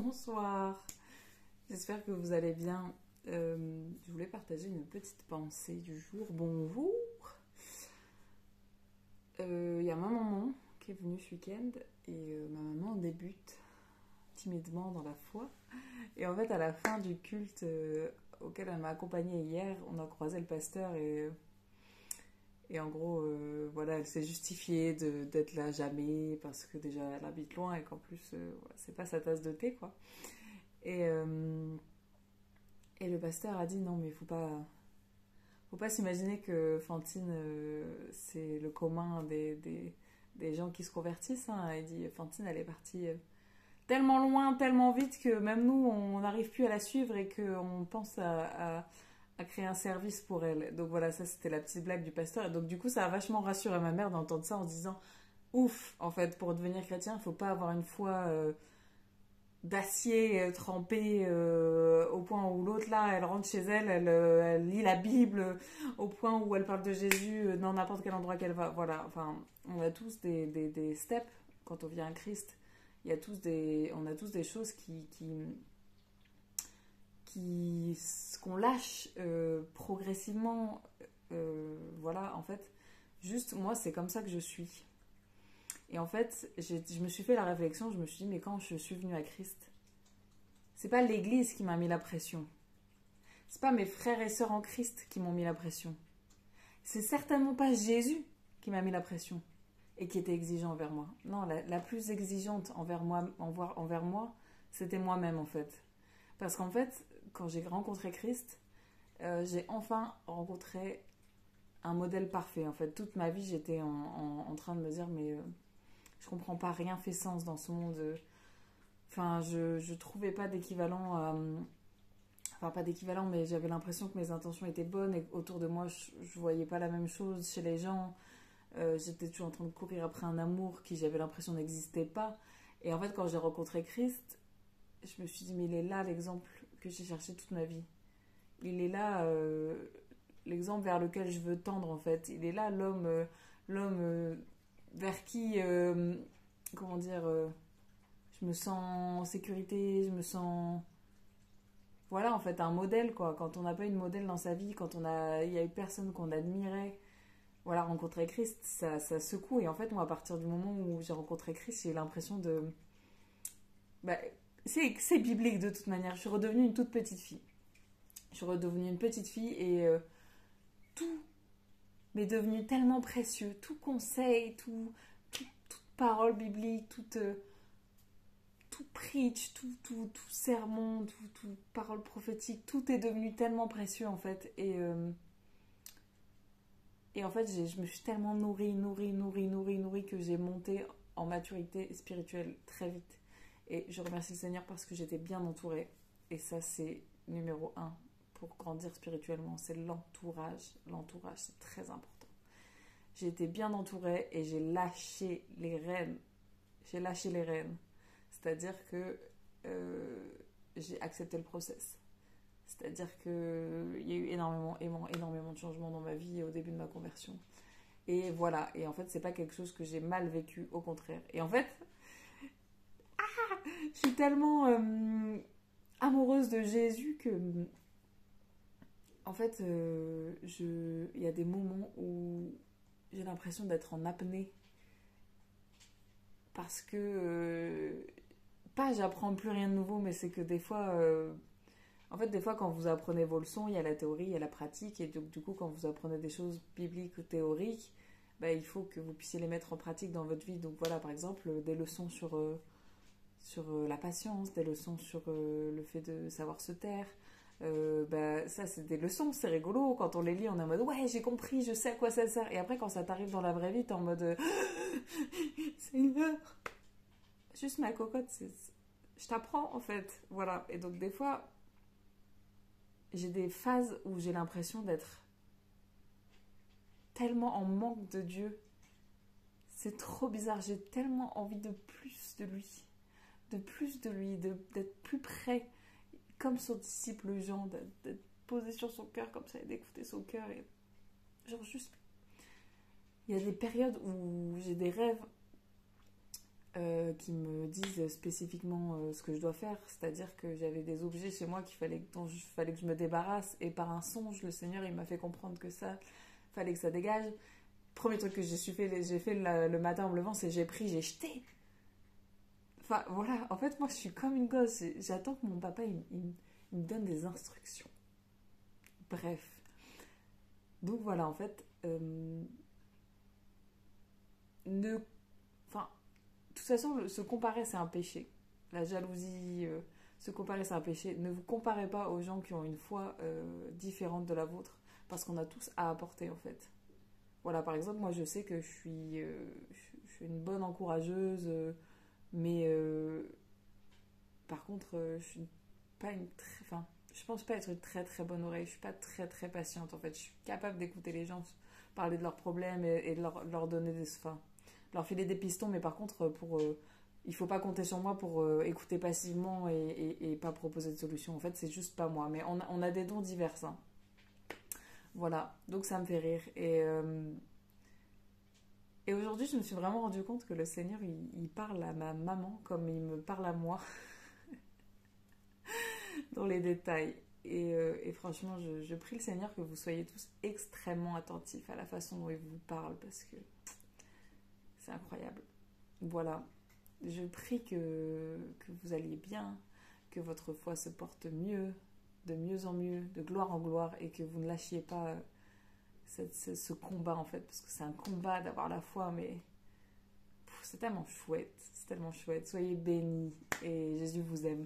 Bonsoir, j'espère que vous allez bien. Je voulais partager une petite pensée du jour. Bonjour. Il y a ma maman qui est venue ce week-end et ma maman débute timidement dans la foi. Et en fait, à la fin du culte auquel elle m'a accompagnée hier, on a croisé le pasteur et en gros, voilà, elle s'est justifiée d'être là jamais parce que déjà elle habite loin et qu'en plus, voilà, c'est pas sa tasse de thé, quoi. Et, euh, et le pasteur a dit non, mais faut pas s'imaginer que Fantine, c'est le commun des gens qui se convertissent, hein. Il dit Fantine, elle est partie tellement loin, tellement vite que même nous, on n'arrive plus à la suivre et qu'on pense à créer un service pour elle. Donc voilà, ça c'était la petite blague du pasteur. Et donc du coup, ça a vachement rassuré ma mère d'entendre ça en se disant ouf, en fait, pour devenir chrétien, il faut pas avoir une foi d'acier trempé au point où l'autre là, elle rentre chez elle, elle lit la Bible au point où elle parle de Jésus dans n'importe quel endroit qu'elle va. Voilà, enfin, on a tous des steps quand on vient à Christ. On a tous des choses qu'on lâche progressivement. Voilà, en fait, juste moi, c'est comme ça que je suis. Et en fait, je me suis fait la réflexion, je me suis dit, mais quand je suis venue à Christ, c'est pas l'église qui m'a mis la pression. C'est pas mes frères et sœurs en Christ qui m'ont mis la pression. C'est certainement pas Jésus qui m'a mis la pression et qui était exigeant envers moi. Non, la plus exigeante envers moi, c'était moi-même en fait. Parce qu'en fait, quand j'ai rencontré Christ, j'ai enfin rencontré un modèle parfait. En fait, toute ma vie, j'étais en train de me dire, mais je comprends pas, rien fait sens dans ce monde. Enfin, je trouvais pas d'équivalent. Enfin, pas d'équivalent, mais j'avais l'impression que mes intentions étaient bonnes et autour de moi, je voyais pas la même chose chez les gens. J'étais toujours en train de courir après un amour qui, j'avais l'impression, n'existait pas. Et en fait, quand j'ai rencontré Christ, je me suis dit, mais il est là l'exemple que j'ai cherché toute ma vie. Il est là l'exemple vers lequel je veux tendre, en fait. Il est là l'homme vers qui, comment dire, je me sens en sécurité, je me sens... Voilà, en fait, un modèle, quoi. Quand on n'a pas eu de modèle dans sa vie, il y a eu personne qu'on admirait, voilà, rencontrer Christ, ça secoue. Et en fait, moi, à partir du moment où j'ai rencontré Christ, j'ai eu l'impression de... Bah, c'est biblique de toute manière. Je suis redevenue une toute petite fille. Je suis redevenue une petite fille et tout m'est devenu tellement précieux. Tout conseil, toute parole biblique, tout preach, tout sermon, tout parole prophétique, tout est devenu tellement précieux en fait. Et en fait, je me suis tellement nourrie que j'ai monté en maturité spirituelle très vite. Et je remercie le Seigneur parce que j'étais bien entourée. Et ça, c'est numéro un pour grandir spirituellement. C'est l'entourage. L'entourage, c'est très important. J'ai été bien entourée et j'ai lâché les rênes. J'ai lâché les rênes. C'est-à-dire que j'ai accepté le process. C'est-à-dire qu'il y a eu énormément de changements dans ma vie au début de ma conversion. Et voilà. Et en fait, c'est pas quelque chose que j'ai mal vécu, au contraire. Et en fait, je suis tellement amoureuse de Jésus que, en fait, il y a des moments où j'ai l'impression d'être en apnée. Parce que, pas j'apprends plus rien de nouveau, mais c'est que des fois... en fait, des fois, quand vous apprenez vos leçons, il y a la théorie, il y a la pratique. Et donc, du coup, quand vous apprenez des choses bibliques ou théoriques, bah, il faut que vous puissiez les mettre en pratique dans votre vie. Donc, voilà, par exemple, des leçons sur la patience, des leçons sur le fait de savoir se taire. Bah, ça, c'est des leçons, c'est rigolo. Quand on les lit, on est en mode ouais, j'ai compris, je sais à quoi ça sert. Et après, quand ça t'arrive dans la vraie vie, t'es en mode Seigneur, juste ma cocotte, je t'apprends en fait. Voilà. Et donc, des fois, j'ai des phases où j'ai l'impression d'être tellement en manque de Dieu. C'est trop bizarre. J'ai tellement envie de plus de lui. D'être plus près. Comme son disciple Jean, d'être posé sur son cœur comme ça et d'écouter son cœur. Et genre juste... Il y a des périodes où j'ai des rêves qui me disent spécifiquement ce que je dois faire. C'est-à-dire que j'avais des objets chez moi dont il fallait que je me débarrasse. Et par un songe, le Seigneur, il m'a fait comprendre que ça, fallait que ça dégage. Premier truc que j'ai fait le matin en me levant, c'est j'ai pris, j'ai jeté. Enfin, voilà. En fait, moi, je suis comme une gosse. J'attends que mon papa, il me donne des instructions. Bref. Donc voilà, en fait, ne... Enfin, de toute façon, se comparer, c'est un péché. La jalousie, se comparer, c'est un péché. Ne vous comparez pas aux gens qui ont une foi différente de la vôtre, parce qu'on a tous à apporter, en fait. Voilà, par exemple, moi, je sais que je suis une bonne encourageuse, mais par contre, je suis pas une très... Enfin, je pense pas être une très très bonne oreille. Je suis pas très très patiente, en fait. Je suis capable d'écouter les gens parler de leurs problèmes et de leur donner des... Enfin, leur filer des pistons, mais par contre, il faut pas compter sur moi pour écouter passivement et pas proposer de solution. En fait, c'est juste pas moi. Mais on a des dons divers, hein. Voilà, donc ça me fait rire. Et aujourd'hui, je me suis vraiment rendu compte que le Seigneur, il parle à ma maman comme il me parle à moi, dans les détails. Et franchement, je prie le Seigneur que vous soyez tous extrêmement attentifs à la façon dont il vous parle, parce que c'est incroyable. Voilà. Je prie que vous alliez bien, que votre foi se porte mieux, de mieux en mieux, de gloire en gloire, et que vous ne lâchiez pas ce combat, en fait, parce que c'est un combat d'avoir la foi, mais c'est tellement chouette, c'est tellement chouette. Soyez bénis, et Jésus vous aime.